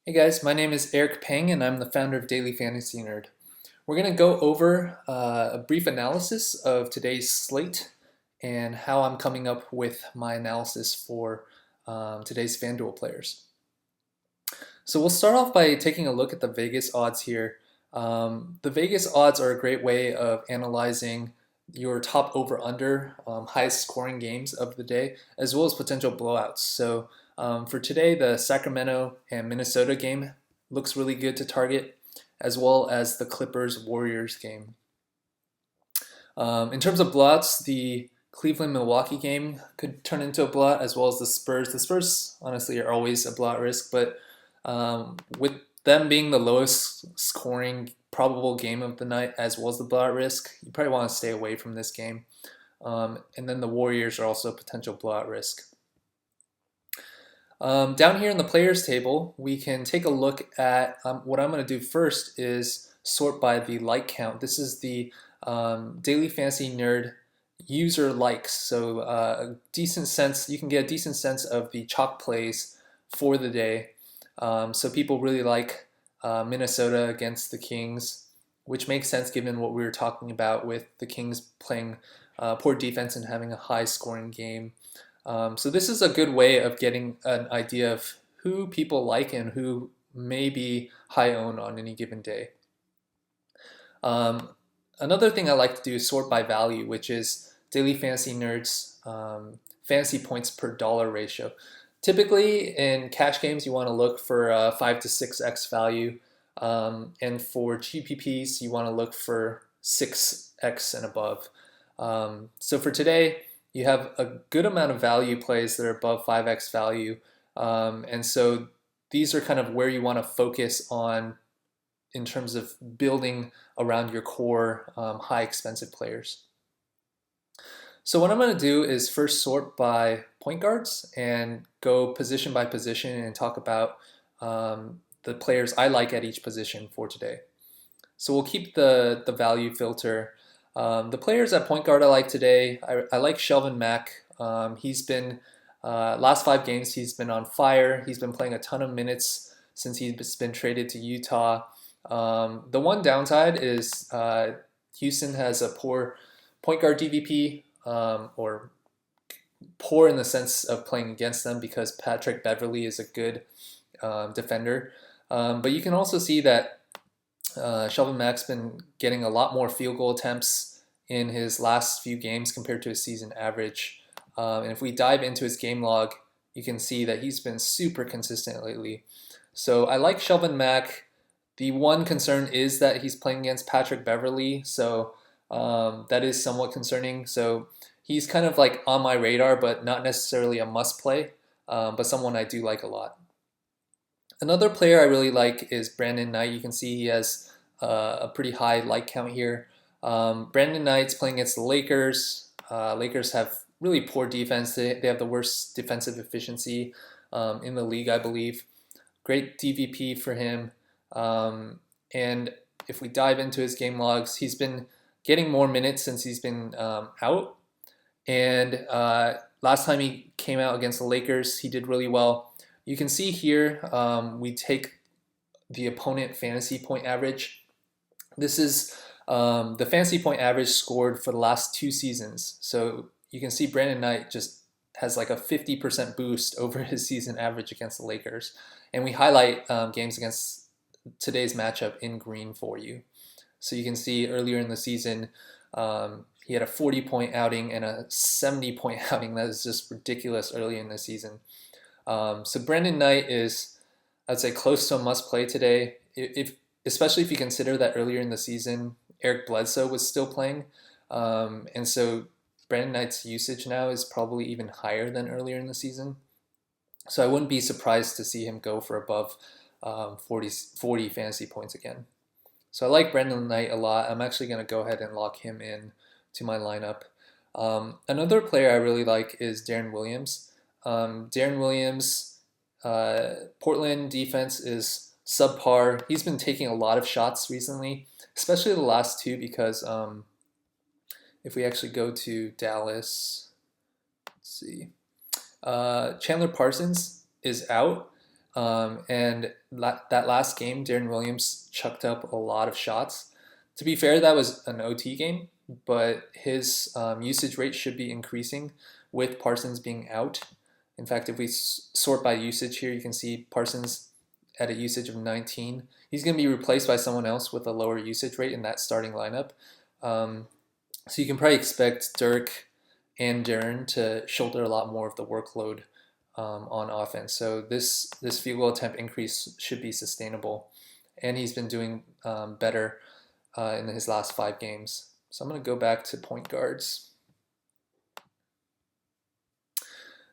Hey guys, my name is Eric Peng and I'm the founder of Daily Fantasy Nerd. We're going to go over a brief analysis of today's slate and how I'm coming up with my analysis for today's FanDuel players. So we'll start off by taking a look at the Vegas odds here. The Vegas odds are a great way of analyzing your top over-under highest scoring games of the day, as well as potential blowouts. So for today, the Sacramento and Minnesota game looks really good to target, as well as the Clippers-Warriors game. In terms of blowouts, the Cleveland-Milwaukee game could turn into a blowout, as well as the Spurs. The Spurs, honestly, are always a blowout risk, but with them being the lowest scoring probable game of the night, as well as the blowout risk, you probably want to stay away from this game. And then the Warriors are also a potential blowout risk. Down here in the players table, we can take a look at what I'm going to do first is sort by the like count. This is the Daily Fantasy Nerd user likes. So a decent sense, you can get a decent sense of the chalk plays for the day. So people really like Minnesota against the Kings, which makes sense given what we were talking about with the Kings playing poor defense and having a high scoring game. So this is a good way of getting an idea of who people like and who may be high owned on any given day. Another thing I like to do is sort by value, which is Daily Fantasy Nerds fantasy points per dollar ratio. Typically in cash games, you want to look for 5 to 6x value. And for GPPs, you want to look for 6x and above. So for today, you have a good amount of value plays that are above 5x value. And so these are kind of where you want to focus on in terms of building around your core high expensive players. So what I'm going to do is first sort by point guards and go position by position and talk about the players I like at each position for today. So we'll keep the value filter. The players at point guard I like today, I like Shelvin Mack. He's been, last 5 games, he's been on fire. He's been playing a ton of minutes since he's been traded to Utah. The one downside is Houston has a poor point guard DVP, or poor in the sense of playing against them because Patrick Beverley is a good defender. But you can also see that Shelvin Mack's been getting a lot more field goal attempts in his last few games compared to his season average. And if we dive into his game log, you can see that he's been super consistent lately. So I like Shelvin Mack. The one concern is that he's playing against Patrick Beverley, so that is somewhat concerning. So he's kind of like on my radar, but not necessarily a must play, but someone I do like a lot. Another player I really like is Brandon Knight. You can see he has a pretty high like count here. Brandon Knight's playing against the Lakers. Lakers have really poor defense. They have the worst defensive efficiency in the league, I believe. Great DVP for him. And if we dive into his game logs, he's been getting more minutes since he's been out. And last time he came out against the Lakers, he did really well. You can see here, we take the opponent fantasy point average. This is the fantasy point average scored for the last 2 seasons. So you can see Brandon Knight just has like a 50% boost over his season average against the Lakers. And we highlight games against today's matchup in green for you. So you can see earlier in the season, he had a 40-point outing and a 70-point outing. That is just ridiculous early in the season. So Brandon Knight is, I'd say, close to a must-play today, especially if you consider that earlier in the season, Eric Bledsoe was still playing. And so Brandon Knight's usage now is probably even higher than earlier in the season. So I wouldn't be surprised to see him go for above 40 fantasy points again. So I like Brandon Knight a lot. I'm actually going to go ahead and lock him in to my lineup. Another player I really like is Darren Williams. Darren Williams, Portland defense is subpar. He's been taking a lot of shots recently, especially the last 2 because if we actually go to Dallas, let's see, Chandler Parsons is out. And that last game, Darren Williams chucked up a lot of shots. To be fair, that was an OT game, but his usage rate should be increasing with Parsons being out. In fact, if we sort by usage here, you can see Parsons at a usage of 19. He's going to be replaced by someone else with a lower usage rate in that starting lineup. So you can probably expect Dirk and Darren to shoulder a lot more of the workload on offense. So this field goal attempt increase should be sustainable, and he's been doing better in his last 5 games. So I'm going to go back to point guards.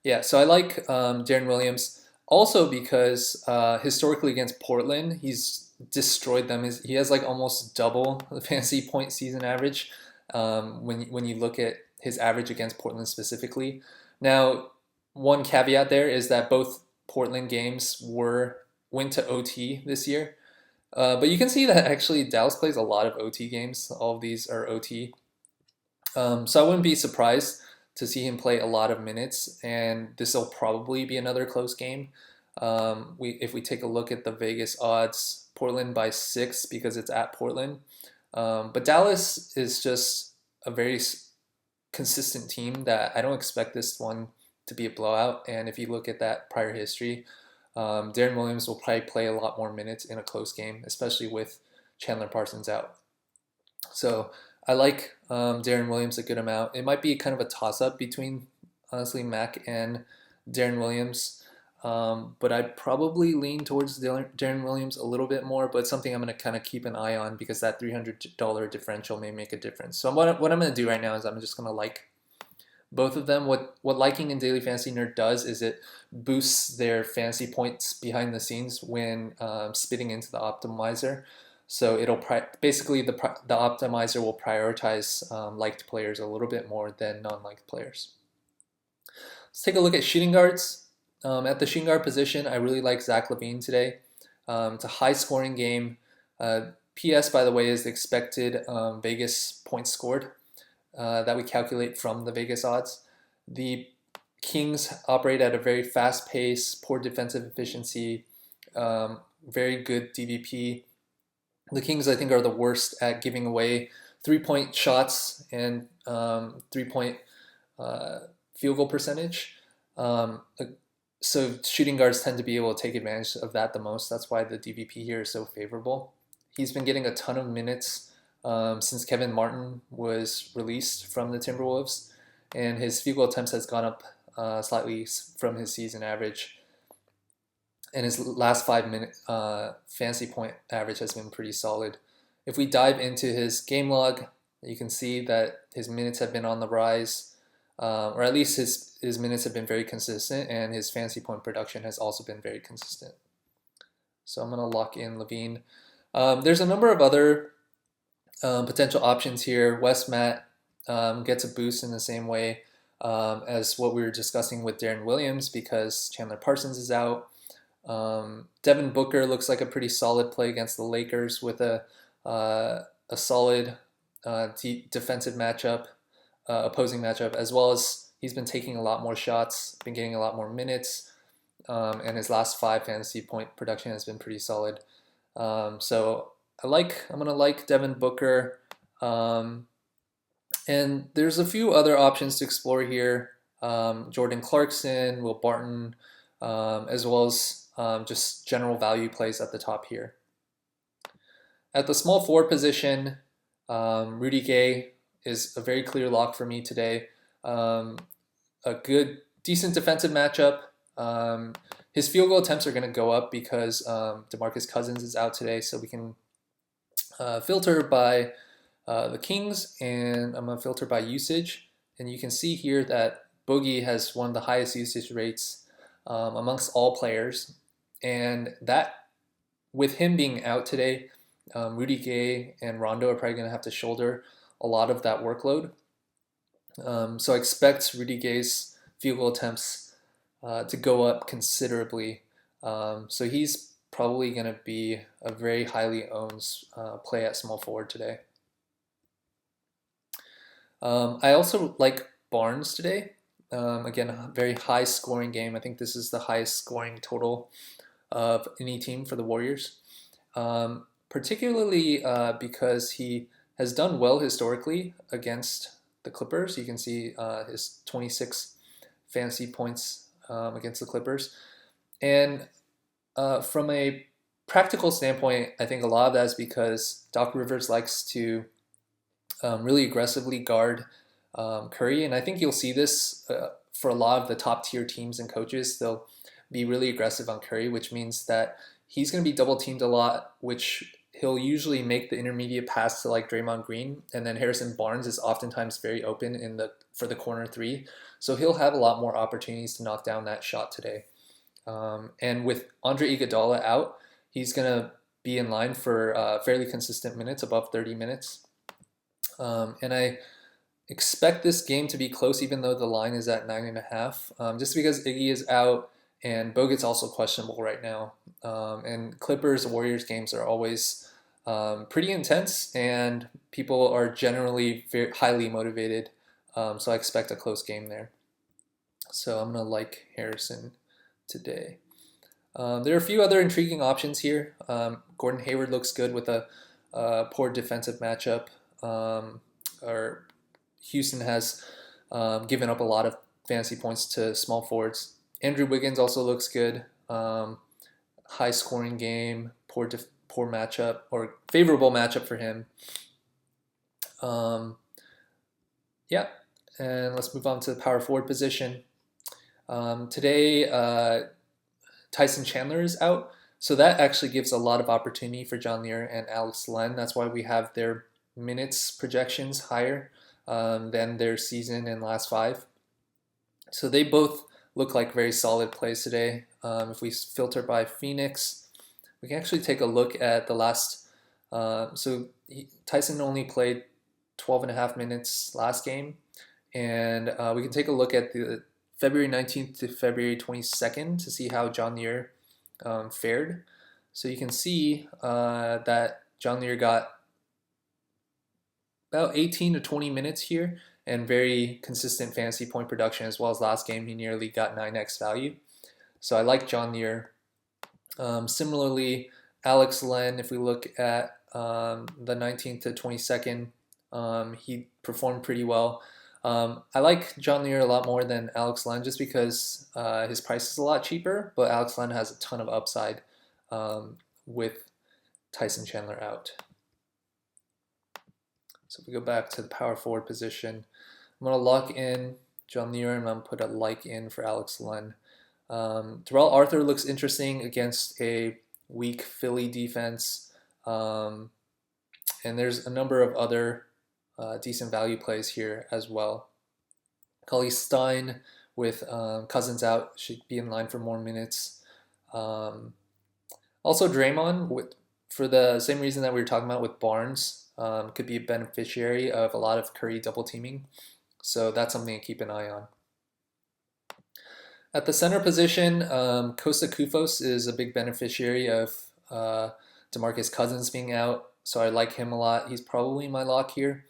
Yeah, so I like Darren Williams also because historically against Portland, he's destroyed them. He has like almost double the fantasy point season average when you look at his average against Portland specifically. Now, one caveat there is that both Portland games went to OT this year. But you can see that actually Dallas plays a lot of OT games. All of these are OT. So I wouldn't be surprised to see him play a lot of minutes, and this will probably be another close game. If we take a look at the Vegas odds, Portland by 6 because it's at Portland. But Dallas is just a very consistent team that I don't expect this one to be a blowout. And if you look at that prior history, Darren Williams will probably play a lot more minutes in a close game, especially with Chandler Parsons out. So I like Darren Williams a good amount. It might be kind of a toss-up between, honestly, Mac and Darren Williams. But I'd probably lean towards Darren Williams a little bit more, but something I'm going to kind of keep an eye on because that $300 differential may make a difference. So what I'm going to do right now is I'm just going to like both of them. What liking in Daily Fantasy Nerd does is it boosts their fantasy points behind the scenes when spitting into the optimizer. So it'll basically the optimizer will prioritize liked players a little bit more than non-liked players. Let's take a look at shooting guards. At the shooting guard position, I really like Zach LaVine today. It's a high-scoring game. PS, by the way, is the expected Vegas points scored that we calculate from the Vegas odds. The Kings operate at a very fast pace, poor defensive efficiency, very good DVP. The Kings, I think, are the worst at giving away 3-point shots and 3-point field goal percentage. So shooting guards tend to be able to take advantage of that the most. That's why the DVP here is so favorable. He's been getting a ton of minutes since Kevin Martin was released from the Timberwolves, and his field goal attempts has gone up slightly from his season average. And his last 5-minute fantasy point average has been pretty solid. If we dive into his game log, you can see that his minutes have been on the rise, or at least his minutes have been very consistent, and his fantasy point production has also been very consistent. So I'm going to lock in LaVine. There's a number of other potential options here. Wes Matt gets a boost in the same way as what we were discussing with Darren Williams because Chandler Parsons is out. Devin Booker looks like a pretty solid play against the Lakers with a solid defensive matchup, opposing matchup, as well as he's been taking a lot more shots, been getting a lot more minutes, and his last 5 fantasy point production has been pretty solid. So I'm gonna like Devin Booker, and there's a few other options to explore here. Jordan Clarkson, Will Barton, as well as just general value plays at the top here. At the small forward position, Rudy Gay is a very clear lock for me today. A good, decent defensive matchup. His field goal attempts are going to go up because DeMarcus Cousins is out today, so we can filter by the Kings, and I'm going to filter by usage. And you can see here that Boogie has one of the highest usage rates amongst all players. And that, with him being out today, Rudy Gay and Rondo are probably going to have to shoulder a lot of that workload. So I expect Rudy Gay's field goal attempts to go up considerably. So he's probably going to be a very highly owned play at small forward today. I also like Barnes today. Again, a very high scoring game. I think this is the highest scoring total of any team for the Warriors, particularly because he has done well historically against the Clippers. You can see his 26 fantasy points against the Clippers. And from a practical standpoint, I think a lot of that is because Doc Rivers likes to really aggressively guard Curry. And I think you'll see this for a lot of the top tier teams and coaches. They'll be really aggressive on Curry, which means that he's going to be double teamed a lot, which he'll usually make the intermediate pass to like Draymond Green, and then Harrison Barnes is oftentimes very open for the corner three, so he'll have a lot more opportunities to knock down that shot today. And with Andre Iguodala out, he's gonna be in line for fairly consistent minutes, above 30 minutes, and I expect this game to be close, even though the line is at 9.5, just because Iggy is out. And Bogut's also questionable right now. And Clippers Warriors games are always pretty intense, and people are generally very highly motivated. So I expect a close game there. So I'm going to like Harrison today. There are a few other intriguing options here. Gordon Hayward looks good with a poor defensive matchup. Or Houston has given up a lot of fantasy points to small forwards. Andrew Wiggins also looks good. High scoring game, poor matchup, or favorable matchup for him. Yeah, and let's move on to the power forward position. Today, Tyson Chandler is out, so that actually gives a lot of opportunity for John Lear and Alex Len. That's why we have their minutes projections higher than their season and last five. So they both look like very solid plays today. If we filter by Phoenix, we can actually take a look at the last. Tyson only played 12.5 minutes last game, and we can take a look at the February 19th to February 22nd to see how John Lear fared. So you can see that John Lear got about 18 to 20 minutes here, and very consistent fantasy point production, as well as last game he nearly got 9x value. So I like John Lear. Similarly, Alex Len, if we look at the 19th to 22nd, he performed pretty well. I like John Lear a lot more than Alex Len just because his price is a lot cheaper, but Alex Len has a ton of upside with Tyson Chandler out. So if we go back to the power forward position, I'm going to lock in John Lear, and I'm going to put a like in for Alex Len. Terrell Arthur looks interesting against a weak Philly defense. And there's a number of other decent value plays here as well. Cauley Stein with Cousins out should be in line for more minutes. Also Draymond, for the same reason that we were talking about with Barnes, could be a beneficiary of a lot of Curry double teaming. So that's something to keep an eye on. At the center position, Kosta Koufos is a big beneficiary of DeMarcus Cousins being out. So I like him a lot. He's probably my lock here.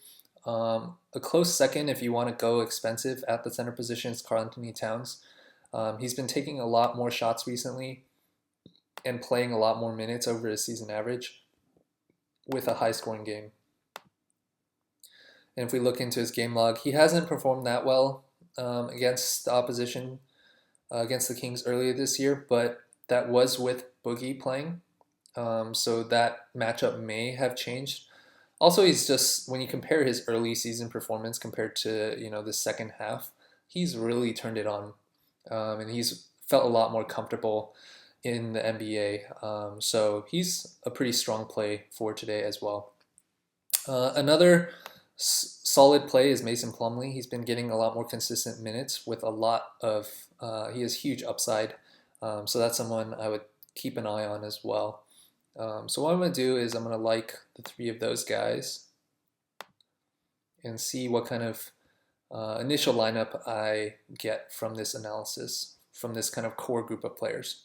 A close second, if you want to go expensive at the center position, is Karl-Anthony Towns. He's been taking a lot more shots recently and playing a lot more minutes over his season average with a high scoring game. And if we look into his game log, he hasn't performed that well against the opposition, against the Kings earlier this year, but that was with Boogie playing. So that matchup may have changed. Also, he's just, when you compare his early season performance compared to, the second half, he's really turned it on. And he's felt a lot more comfortable in the NBA. So he's a pretty strong play for today as well. Another solid play is Mason Plumlee. He's been getting a lot more consistent minutes with a lot of, he has huge upside. So that's someone I would keep an eye on as well. So what I'm going to do is I'm going to like the three of those guys and see what kind of initial lineup I get from this analysis, from this kind of core group of players.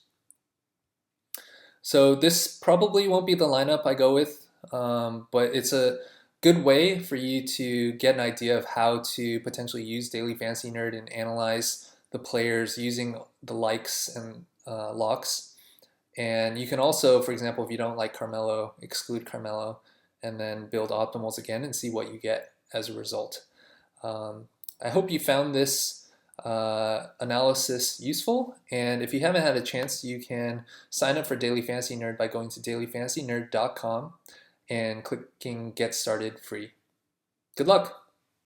So this probably won't be the lineup I go with, but it's a good way for you to get an idea of how to potentially use Daily Fantasy Nerd and analyze the players using the likes and locks. And you can also, for example, if you don't like Carmelo, exclude Carmelo and then build optimals again and see what you get as a result. Um, I hope you found this analysis useful. And if you haven't had a chance, you can sign up for Daily Fantasy Nerd by going to dailyfantasynerd.com and clicking Get Started free. Good luck!